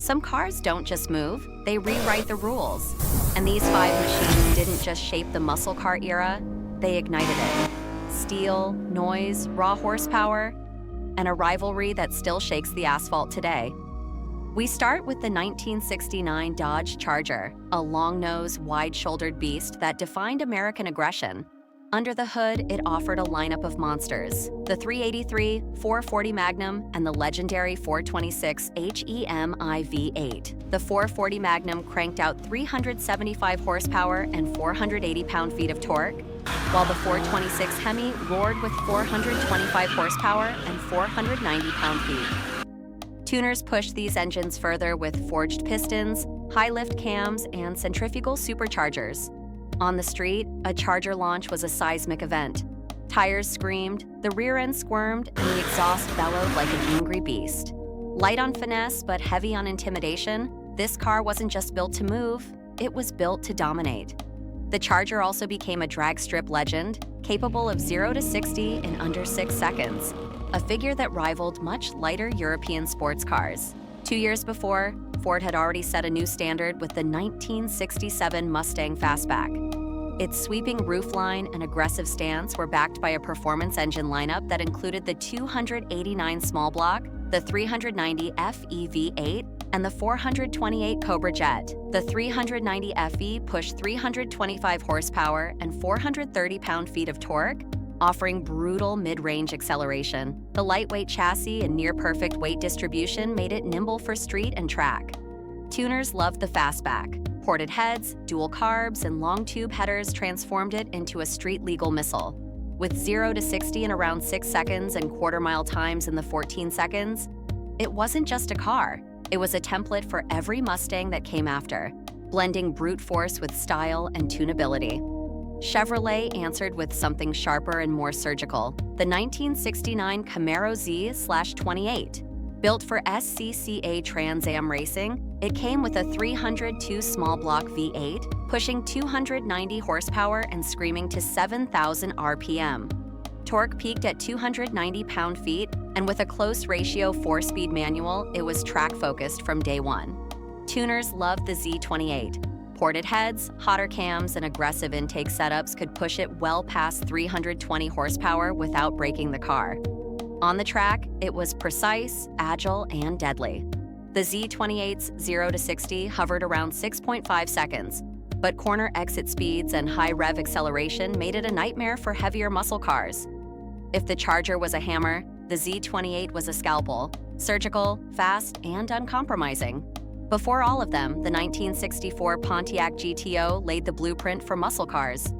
Some cars don't just move, they rewrite the rules. And these 5 machines didn't just shape the muscle car era, they ignited it. Steel, noise, raw horsepower, and a rivalry that still shakes the asphalt today. We start with the 1969 Dodge Charger, a long-nosed, wide-shouldered beast that defined American aggression. Under the hood, it offered a lineup of monsters: the 383, 440 Magnum, and the legendary 426 HEMI V8. The 440 Magnum cranked out 375 horsepower and 480 pound-feet of torque, while the 426 Hemi roared with 425 horsepower and 490 pound-feet. Tuners pushed these engines further with forged pistons, high-lift cams, and centrifugal superchargers. On the street, a Charger launch was a seismic event. Tires screamed, the rear end squirmed, and the exhaust bellowed like an angry beast. Light on finesse but heavy on intimidation, this car wasn't just built to move, it was built to dominate. The Charger also became a drag strip legend, capable of 0 to 60 in under 6 seconds, a figure that rivaled much lighter European sports cars. 2 years before, Ford had already set a new standard with the 1967 Mustang Fastback. Its sweeping roofline and aggressive stance were backed by a performance engine lineup that included the 289 small block, the 390 FEV8, and the 428 Cobra Jet. The 390 FE pushed 325 horsepower and 430 pound-feet of torque, offering brutal mid-range acceleration. The lightweight chassis and near-perfect weight distribution made it nimble for street and track. Tuners loved the Fastback. Ported heads, dual carbs, and long tube headers transformed it into a street-legal missile. With 0 to 60 in around 6 seconds and quarter-mile times in the 14 seconds, it wasn't just a car. It was a template for every Mustang that came after, blending brute force with style and tunability. Chevrolet answered with something sharper and more surgical: the 1969 Camaro Z/28. Built for SCCA Trans Am racing, it came with a 302 small block V8, pushing 290 horsepower and screaming to 7,000 RPM. Torque peaked at 290 pound-feet, and with a close ratio 4-speed manual, it was track-focused from day one. Tuners loved the Z28. Ported heads, hotter cams, and aggressive intake setups could push it well past 320 horsepower without breaking the car. On the track, it was precise, agile, and deadly. The Z28's 0 to 60 hovered around 6.5 seconds, but corner exit speeds and high rev acceleration made it a nightmare for heavier muscle cars. If the Charger was a hammer, the Z28 was a scalpel: surgical, fast, and uncompromising. Before all of them, the 1964 Pontiac GTO laid the blueprint for muscle cars.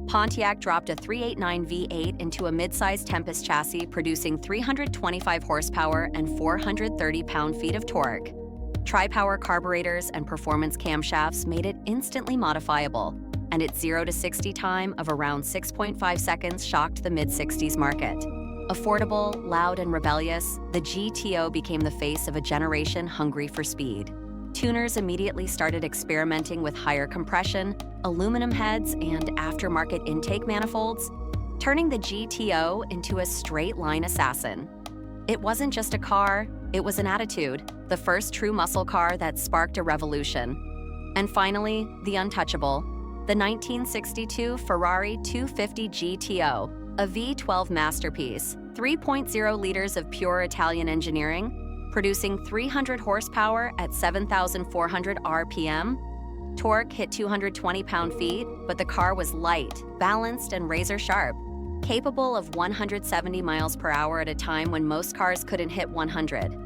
Pontiac dropped a 389 V8 into a mid-size Tempest chassis, producing 325 horsepower and 430 pound-feet of torque. Tri-power carburetors and performance camshafts made it instantly modifiable, and its 0 to 60 time of around 6.5 seconds shocked the mid-60s market. Affordable, loud, and rebellious, the GTO became the face of a generation hungry for speed. Tuners immediately started experimenting with higher compression, aluminum heads, and aftermarket intake manifolds, turning the GTO into a straight-line assassin. It wasn't just a car, it was an attitude, the first true muscle car that sparked a revolution. And finally, the untouchable, the 1962 Ferrari 250 GTO, a V12 masterpiece, 3.0 liters of pure Italian engineering, producing 300 horsepower at 7,400 RPM. Torque hit 220 pound-feet, but the car was light, balanced, and razor-sharp, capable of 170 miles per hour at a time when most cars couldn't hit 100.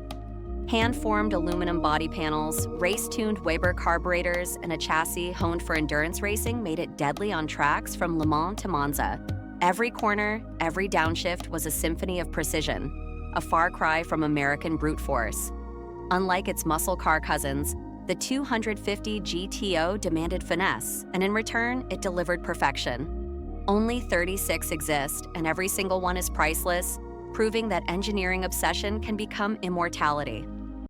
Hand-formed aluminum body panels, race-tuned Weber carburetors, and a chassis honed for endurance racing made it deadly on tracks from Le Mans to Monza. Every corner, every downshift was a symphony of precision, a far cry from American brute force. Unlike its muscle car cousins, the 250 GTO demanded finesse, and in return, it delivered perfection. Only 36 exist, and every single one is priceless, proving that engineering obsession can become immortality.